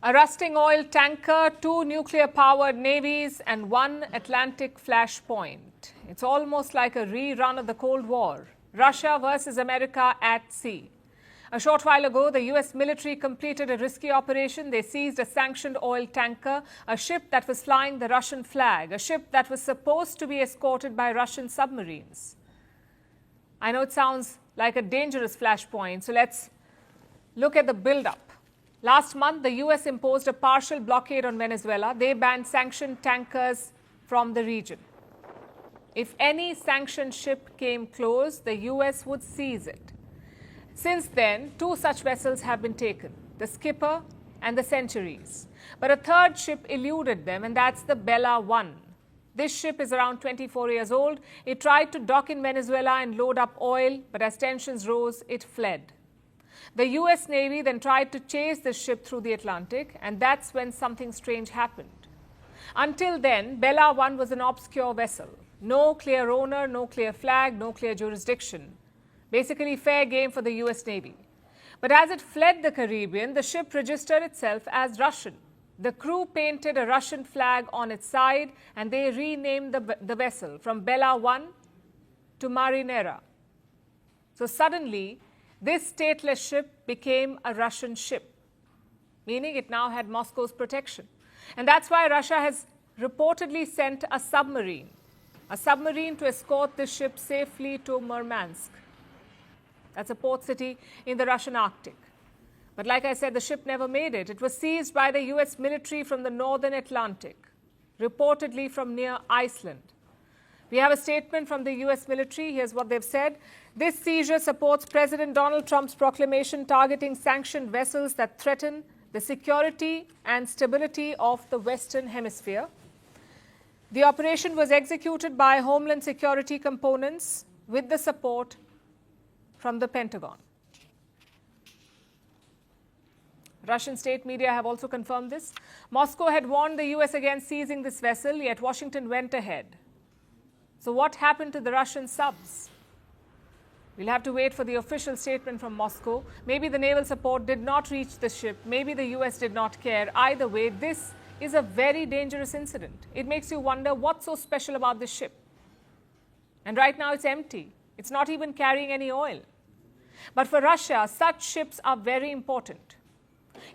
A rusting oil tanker, 2 nuclear-powered navies, and 1 Atlantic flashpoint. It's almost like a rerun of the Cold War. Russia versus America at sea. A short while ago, the US military completed a risky operation. They seized a sanctioned oil tanker, a ship that was flying the Russian flag, a ship that was supposed to be escorted by Russian submarines. I know it sounds like a dangerous flashpoint, so let's look at the build-up. Last month, the US imposed a partial blockade on Venezuela. They banned sanctioned tankers from the region. If any sanctioned ship came close, the US would seize it. Since then, 2 such vessels have been taken, the Skipper and the Centuries. But a third ship eluded them, and that's the Bella 1. This ship is around 24 years old. It tried to dock in Venezuela and load up oil, but as tensions rose, it fled. The US Navy then tried to chase this ship through the Atlantic, and that's when something strange happened. Until then, Bella 1 was an obscure vessel. No clear owner, no clear flag, no clear jurisdiction. Basically fair game for the US Navy. But as it fled the Caribbean, the ship registered itself as Russian. The crew painted a Russian flag on its side, and they renamed the vessel from Bella 1 to Marinera. So suddenly, this stateless ship became a Russian ship, meaning it now had Moscow's protection. And that's why Russia has reportedly sent a submarine to escort this ship safely to Murmansk. That's a port city in the Russian Arctic. But like I said, the ship never made it. It was seized by the US military from the northern Atlantic, reportedly from near Iceland. We have a statement from the US military. Here's what they've said. This seizure supports President Donald Trump's proclamation targeting sanctioned vessels that threaten the security and stability of the Western Hemisphere. The operation was executed by Homeland Security components with the support from the Pentagon. Russian state media have also confirmed this. Moscow had warned the US against seizing this vessel, yet Washington went ahead. So what happened to the Russian subs? We'll have to wait for the official statement from Moscow. Maybe the naval support did not reach the ship. Maybe the US did not care. Either way, this is a very dangerous incident. It makes you wonder what's so special about this ship. And right now it's empty. It's not even carrying any oil. But for Russia, such ships are very important.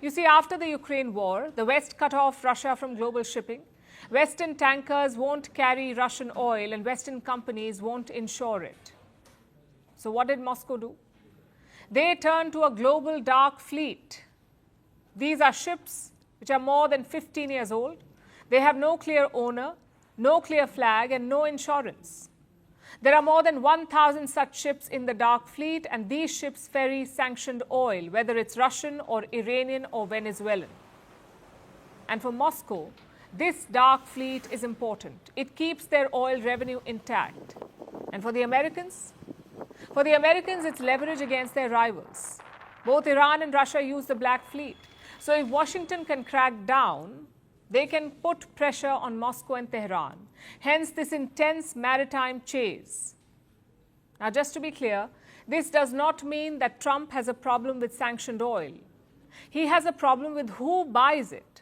You see, after the Ukraine war, the West cut off Russia from global shipping. Western tankers won't carry Russian oil, and Western companies won't insure it. So what did Moscow do? They turned to a global dark fleet. These are ships which are more than 15 years old. They have no clear owner, no clear flag, and no insurance. There are more than 1,000 such ships in the dark fleet, and these ships ferry sanctioned oil, whether it's Russian or Iranian or Venezuelan. And for Moscow, this dark fleet is important. It keeps their oil revenue intact. And for the Americans? For the Americans, it's leverage against their rivals. Both Iran and Russia use the Black Fleet. So if Washington can crack down, they can put pressure on Moscow and Tehran. Hence this intense maritime chase. Now, just to be clear, this does not mean that Trump has a problem with sanctioned oil. He has a problem with who buys it.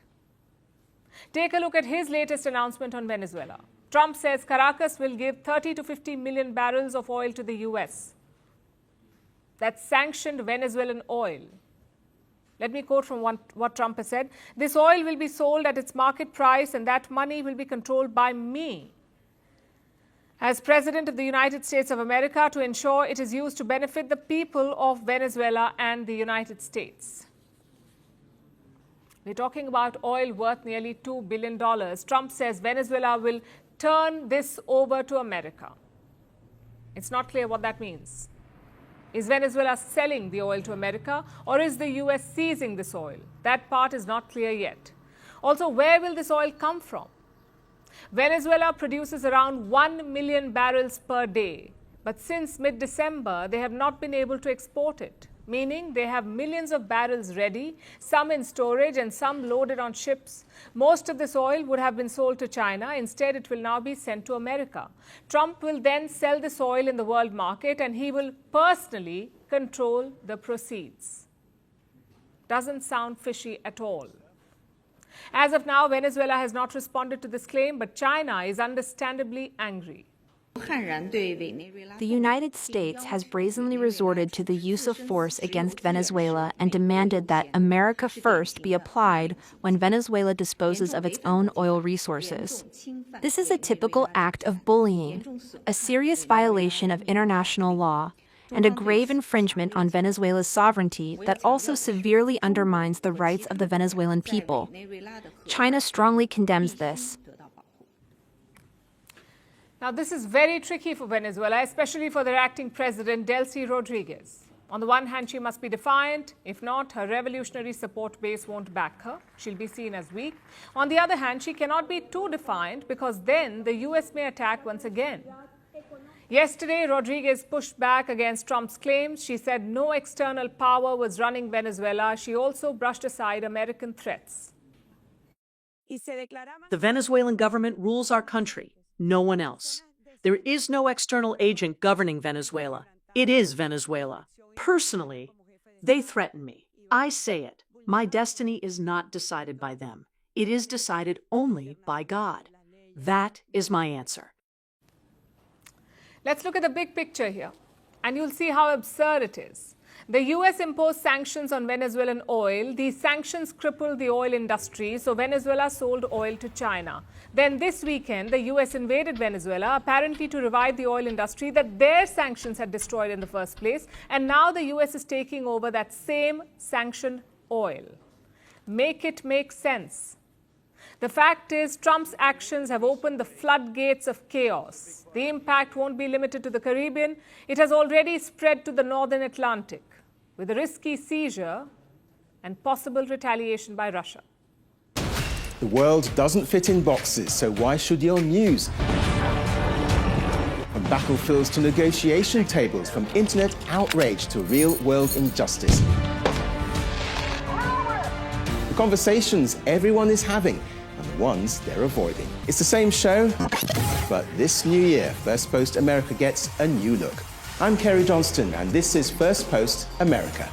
Take a look at his latest announcement on Venezuela. Trump says Caracas will give 30 to 50 million barrels of oil to the US. That's sanctioned Venezuelan oil. Let me quote from what Trump has said. This oil will be sold at its market price, and that money will be controlled by me as President of the United States of America to ensure it is used to benefit the people of Venezuela and the United States. We're talking about oil worth nearly $2 billion. Trump says Venezuela will turn this over to America. It's not clear what that means. Is Venezuela selling the oil to America, or is the US seizing this oil? That part is not clear yet. Also, where will this oil come from? Venezuela produces around 1 million barrels per day, but since mid-December, they have not been able to export it, meaning they have millions of barrels ready, some in storage and some loaded on ships. Most of this oil would have been sold to China. Instead, it will now be sent to America. Trump will then sell this oil in the world market, and he will personally control the proceeds. Doesn't sound fishy at all. As of now, Venezuela has not responded to this claim, but China is understandably angry. The United States has brazenly resorted to the use of force against Venezuela and demanded that America first be applied when Venezuela disposes of its own oil resources. This is a typical act of bullying, a serious violation of international law, and a grave infringement on Venezuela's sovereignty that also severely undermines the rights of the Venezuelan people. China strongly condemns this. Now, this is very tricky for Venezuela, especially for their acting president, Delcy Rodriguez. On the one hand, she must be defiant. If not, her revolutionary support base won't back her. She'll be seen as weak. On the other hand, she cannot be too defiant because then the US may attack once again. Yesterday, Rodriguez pushed back against Trump's claims. She said no external power was running Venezuela. She also brushed aside American threats. The Venezuelan government rules our country. No one else. There is no external agent governing Venezuela. It is Venezuela. Personally, they threaten me. I say it. My destiny is not decided by them. It is decided only by God. That is my answer. Let's look at the big picture here, and you'll see how absurd it is. The US imposed sanctions on Venezuelan oil. These sanctions crippled the oil industry, so Venezuela sold oil to China. Then this weekend, the US invaded Venezuela, apparently to revive the oil industry that their sanctions had destroyed in the first place. And now the US is taking over that same sanctioned oil. Make it make sense. The fact is, Trump's actions have opened the floodgates of chaos. The impact won't be limited to the Caribbean. It has already spread to the northern Atlantic, with a risky seizure and possible retaliation by Russia. The world doesn't fit in boxes, so why should your news? From battlefields to negotiation tables, from internet outrage to real-world injustice. The conversations everyone is having and the ones they're avoiding. It's the same show, but this new year, First Post America gets a new look. I'm Kerry Johnston, and this is First Post America.